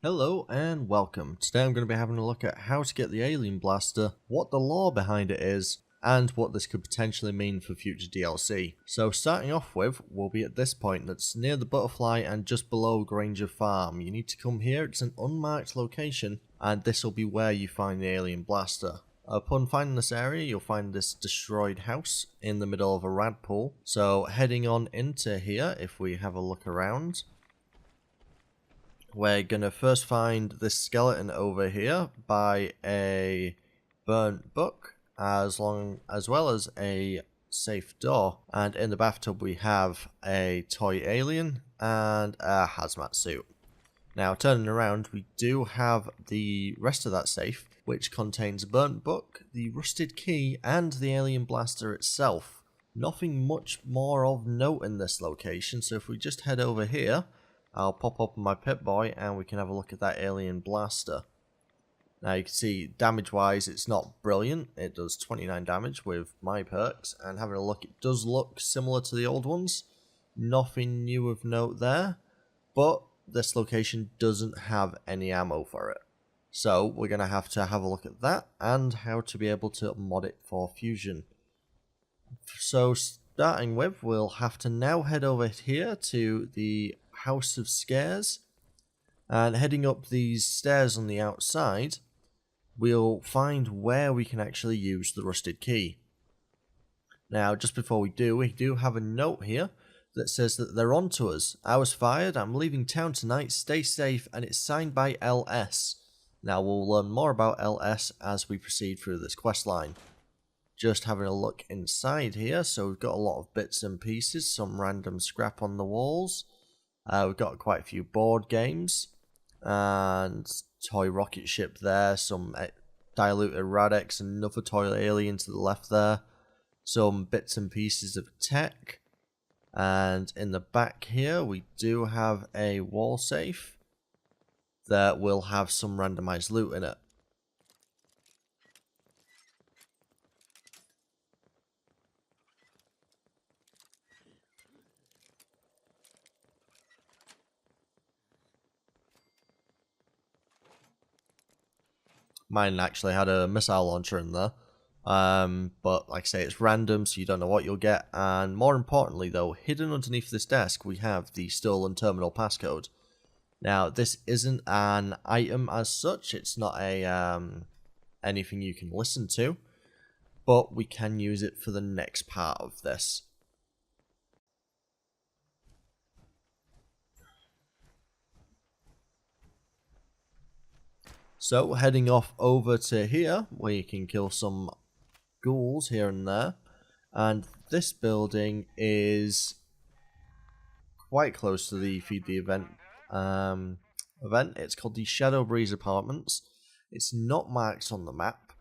Hello and welcome. Today I'm going to be having a look at how to get the Alien Blaster, what the lore behind it is, and what this could potentially mean for future DLC. So starting off with, we'll be at this point that's near the Butterfly and just below Granger Farm. You need to come here, it's an unmarked location, and this will be where you find the Alien Blaster. Upon finding this area, you'll find this destroyed house in the middle of a rad pool. So heading on into here, if we have a look around, we're gonna first find this skeleton over here by a burnt book, as well as a safe door. And in the bathtub we have a toy alien and a hazmat suit. Now turning around, we do have the rest of that safe, which contains a burnt book, the rusted key, and the alien blaster itself. Nothing much more of note in this location, so if we just head over here, I'll pop up my Pip-Boy and we can have a look at that alien blaster. Now you can see damage wise it's not brilliant, it does 29 damage with my perks, and having a look, it does look similar to the old ones. Nothing new of note there, but this location doesn't have any ammo for it. So we're going to have a look at that and how to be able to mod it for fusion. So starting with, we'll have to now head over here to the House of Scares, and heading up these stairs on the outside, we'll find where we can actually use the rusted key. Now just before we do have a note here that says that they're on to us. I was fired, I'm leaving town tonight, stay safe, and it's signed by LS. Now we'll learn more about LS as we proceed through this quest line. Just having a look inside here, so we've got a lot of bits and pieces, some random scrap on the walls. We've got quite a few board games, and toy rocket ship there, some diluted Rad-X, another toy alien to the left there, some bits and pieces of tech. And in the back here we do have a wall safe that will have some randomized loot in it. Mine actually had a missile launcher in there. But like I say, it's random, so you don't know what you'll get. And more importantly though, hidden underneath this desk we have the stolen terminal passcode. Now this isn't an item as such, it's not a anything you can listen to, but we can use it for the next part of this. So heading off over to here, where you can kill some ghouls here and there, and this building is quite close to the Feed the Event It's called the Shadow Breeze Apartments. It's not marked on the map,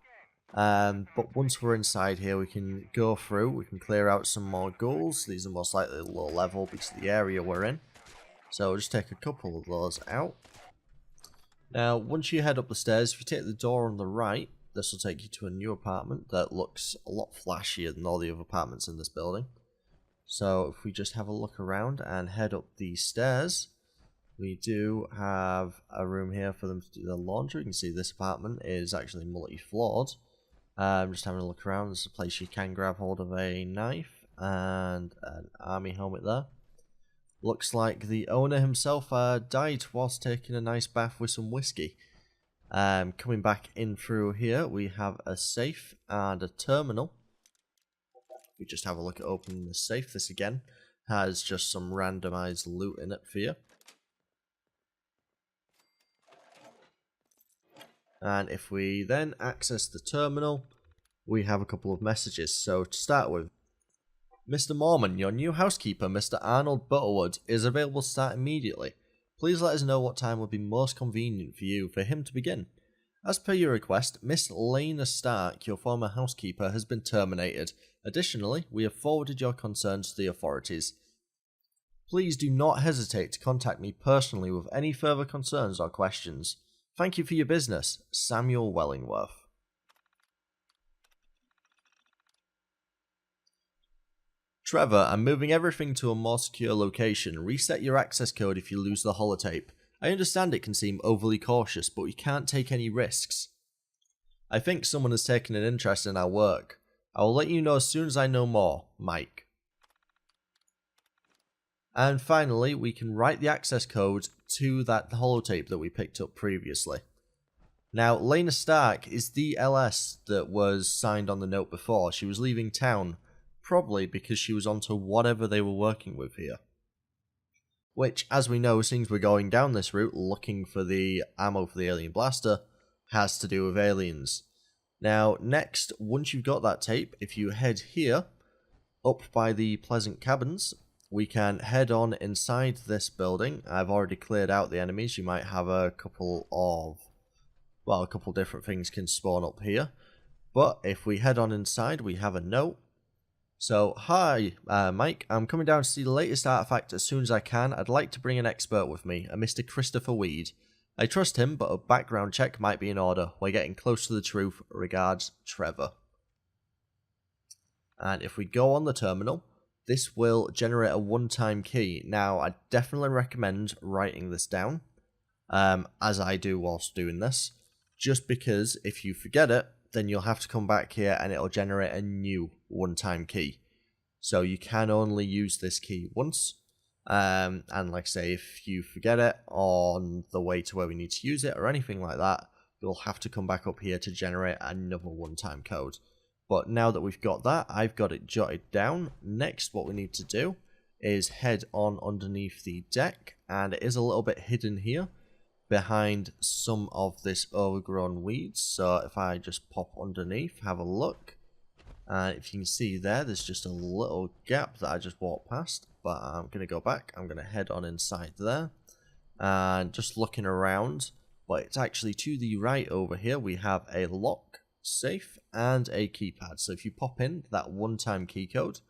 but once we're inside here we can go through, we can clear out some more ghouls. These are most likely low level because of the area we're in, so we'll just take a couple of those out. Now, once you head up the stairs, if you take the door on the right, this will take you to a new apartment that looks a lot flashier than all the other apartments in this building. So, if we just have a look around and head up these stairs, we do have a room here for them to do their laundry. You can see this apartment is actually multi-floored. Just having a look around, there's a place you can grab hold of a knife and an army helmet there. Looks like the owner himself died whilst taking a nice bath with some whiskey. Coming back in through here, we have a safe and a terminal. We just have a look at opening the safe. This again has just some randomized loot in it for you. And if we then access the terminal, we have a couple of messages. So to start with, Mr. Mormon, your new housekeeper, Mr. Arnold Butterwood, is available to start immediately. Please let us know what time would be most convenient for him to begin. As per your request, Miss Lena Stark, your former housekeeper, has been terminated. Additionally, we have forwarded your concerns to the authorities. Please do not hesitate to contact me personally with any further concerns or questions. Thank you for your business, Samuel Wellingworth. Trevor, I'm moving everything to a more secure location. Reset your access code if you lose the holotape. I understand it can seem overly cautious, but we can't take any risks. I think someone has taken an interest in our work. I will let you know as soon as I know more, Mike. And finally, we can write the access code to that holotape that we picked up previously. Now, Lena Stark is the LS that was signed on the note before. She was leaving town, probably because she was onto whatever they were working with here. Which, as we know, since we're going down this route looking for the ammo for the alien blaster, has to do with aliens. Now, next, once you've got that tape, if you head here, up by the Pleasant Cabins, we can head on inside this building. I've already cleared out the enemies. You might have a couple different things can spawn up here. But if we head on inside, we have a note. So, hi, Mike. I'm coming down to see the latest artifact as soon as I can. I'd like to bring an expert with me, a Mr. Christopher Weed. I trust him, but a background check might be in order. We're getting close to the truth. Regards, Trevor. And if we go on the terminal, this will generate a one-time key. Now, I definitely recommend writing this down, as I do whilst doing this, just because if you forget it, then you'll have to come back here and it'll generate a new one-time key. So you can only use this key once, and like I say, if you forget it on the way to where we need to use it or anything like that, you'll have to come back up here to generate another one-time code. But now that we've got that, I've got it jotted down. Next, what we need to do is head on underneath the deck, and it is a little bit hidden here behind some of this overgrown weeds. So if I just pop underneath, have a look, if you can see there's just a little gap that I just walked past, but I'm going to go back. I'm going to head on inside there, and just looking around, but it's actually to the right over here. We have a lock, safe, and a keypad. So if you pop in that one-time key code,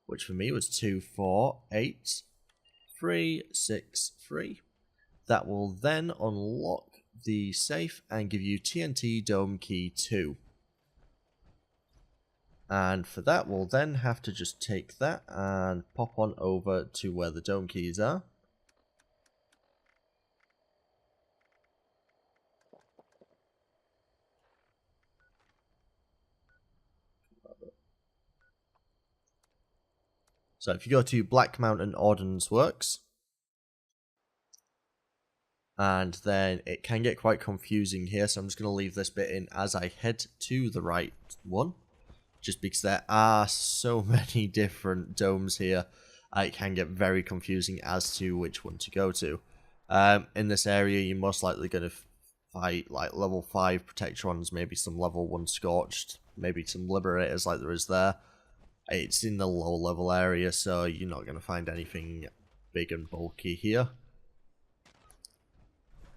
which for me was 248363, that will then unlock the safe and give you TNT Dome Key 2. And for that, we'll then have to just take that and pop on over to where the dome keys are. So if you go to Black Mountain Ordnance Works, and then it can get quite confusing here, so I'm just going to leave this bit in as I head to the right one, just because there are so many different domes here. It can get very confusing as to which one to go to. In this area, you're most likely going to fight like level 5 Protectrons, maybe some level 1 Scorched, maybe some Liberators like there is there. It's in the low level area, so you're not going to find anything big and bulky here.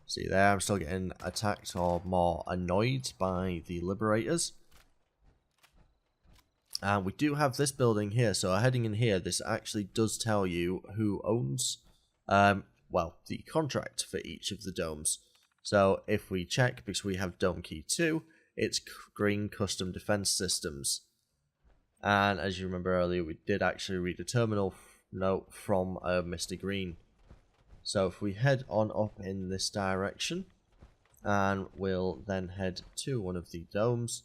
See there, I'm still getting attacked or more annoyed by the Liberators. And we do have this building here, so heading in here, this actually does tell you who owns, well, the contract for each of the domes. So if we check, because we have Dome Key 2, it's Green Custom Defense Systems. And as you remember earlier, we did actually read a terminal note from Mr. Green. So if we head on up in this direction, and we'll then head to one of the domes,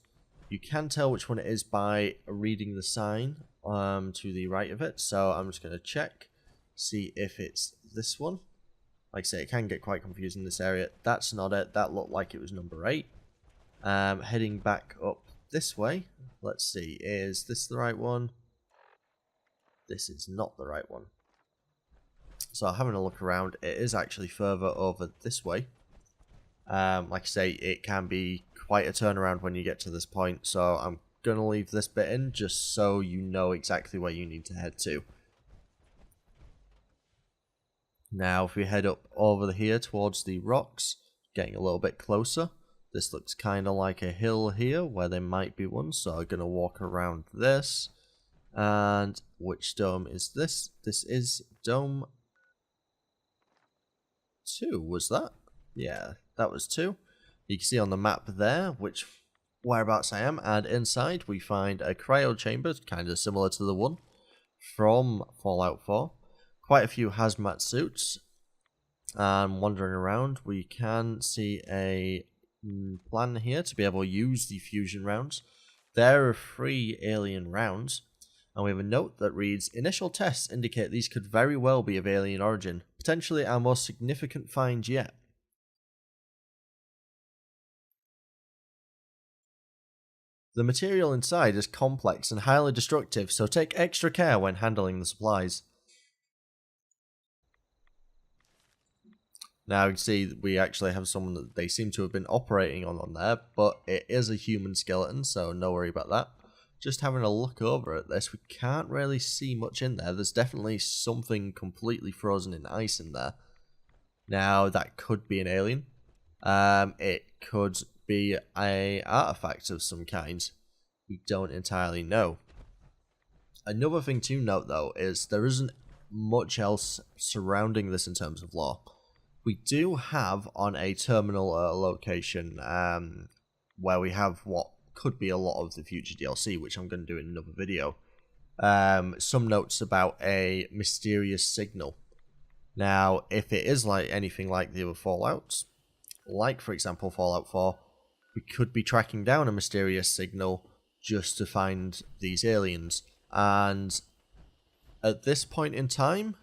you can tell which one it is by reading the sign to the right of it. So I'm just going to check, see if it's this one. Like I say, it can get quite confusing in this area. That's not it. That looked like it was number 8. Heading back up this way. Let's see, is this the right one? This is not the right one. So having a look around, it is actually further over this way. Like I say, it can be quite a turnaround when you get to this point, so I'm going to leave this bit in just so you know exactly where you need to head to. Now if we head up over here towards the rocks, getting a little bit closer, this looks kind of like a hill here where there might be one, so I'm going to walk around this. And which dome is this? This is Dome 2, was that? Yeah, that was 2. You can see on the map there which whereabouts I am, and inside we find a cryo chamber, kind of similar to the one from Fallout 4. Quite a few hazmat suits, and wandering around, we can see a plan here to be able to use the fusion rounds. There are 3 alien rounds, and we have a note that reads, initial tests indicate these could very well be of alien origin, potentially our most significant find yet. The material inside is complex and highly destructive, so take extra care when handling the supplies. Now you can see we actually have someone that they seem to have been operating on there, but it is a human skeleton, so no worry about that. Just having a look over at this, we can't really see much in there. There's definitely something completely frozen in ice in there. Now that could be an alien. It could be an artifact of some kind. We don't entirely know. Another thing to note though is there isn't much else surrounding this in terms of lore. We do have on a terminal location where we have what could be a lot of the future DLC, which I'm going to do in another video. Some notes about a mysterious signal. Now, if it is like anything like the other Fallouts, like for example Fallout 4, we could be tracking down a mysterious signal just to find these aliens. And at this point in time,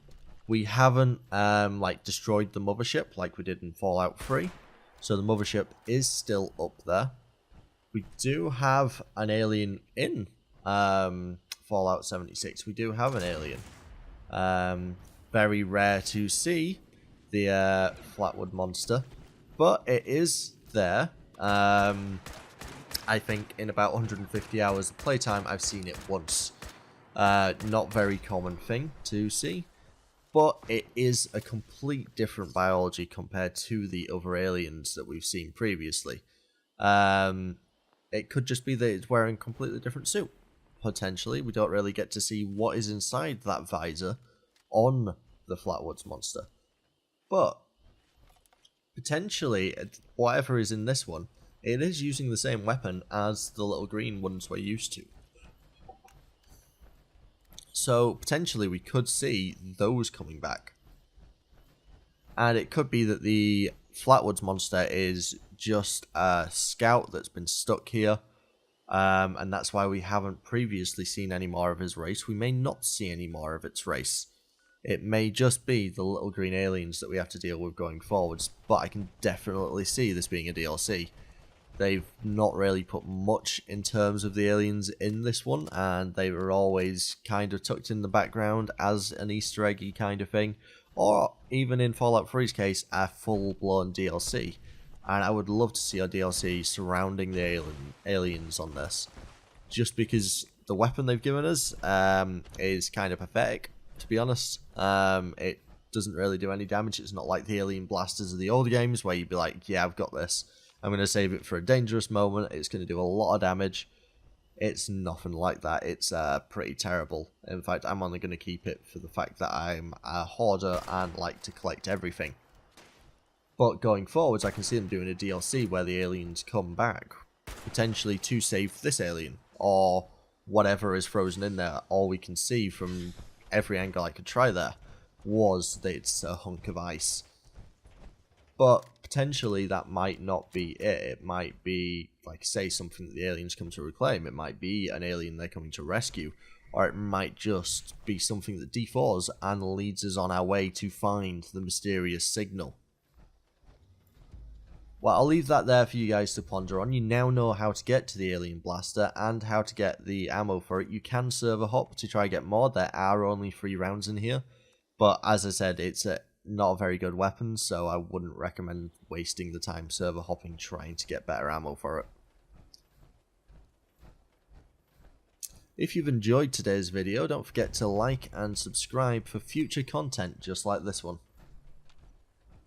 we haven't like destroyed the mothership like we did in Fallout 3, so the mothership is still up there. We do have an alien in Fallout 76. We do have an alien. Very rare to see the Flatwood monster, but it is there. I think in about 150 hours of playtime, I've seen it once. Not very common thing to see. But it is a complete different biology compared to the other aliens that we've seen previously. It could just be that it's wearing a completely different suit. Potentially, we don't really get to see what is inside that visor on the Flatwoods monster. But potentially, whatever is in this one, it is using the same weapon as the little green ones we're used to. So potentially we could see those coming back. And it could be that the Flatwoods monster is just a scout that's been stuck here. And that's why we haven't previously seen any more of his race. We may not see any more of its race. It may just be the little green aliens that we have to deal with going forwards. But I can definitely see this being a DLC. They've not really put much in terms of the aliens in this one, and they were always kind of tucked in the background as an Easter eggy kind of thing, or even in Fallout 3's case, a full-blown DLC. And I would love to see a DLC surrounding the aliens on this, just because the weapon they've given us is kind of pathetic, to be honest. It doesn't really do any damage. It's not like the alien blasters of the old games where you'd be like, yeah, I've got this. I'm going to save it for a dangerous moment. It's going to do a lot of damage. It's nothing like that. It's pretty terrible. In fact, I'm only going to keep it for the fact that I'm a hoarder and like to collect everything. But going forwards, I can see them doing a DLC where the aliens come back, potentially to save this alien, or whatever is frozen in there. All we can see from every angle I could try there was that it's a hunk of ice. But potentially that might not be it. It might be, like, say, something that the aliens come to reclaim. It might be an alien they're coming to rescue. Or it might just be something that D4s and leads us on our way to find the mysterious signal. Well, I'll leave that there for you guys to ponder on. You now know how to get to the alien blaster and how to get the ammo for it. You can server hop to try and get more. There are only 3 rounds in here. But as I said, it's not a very good weapon, so I wouldn't recommend wasting the time server hopping trying to get better ammo for it. If you've enjoyed today's video, don't forget to like and subscribe for future content just like this one.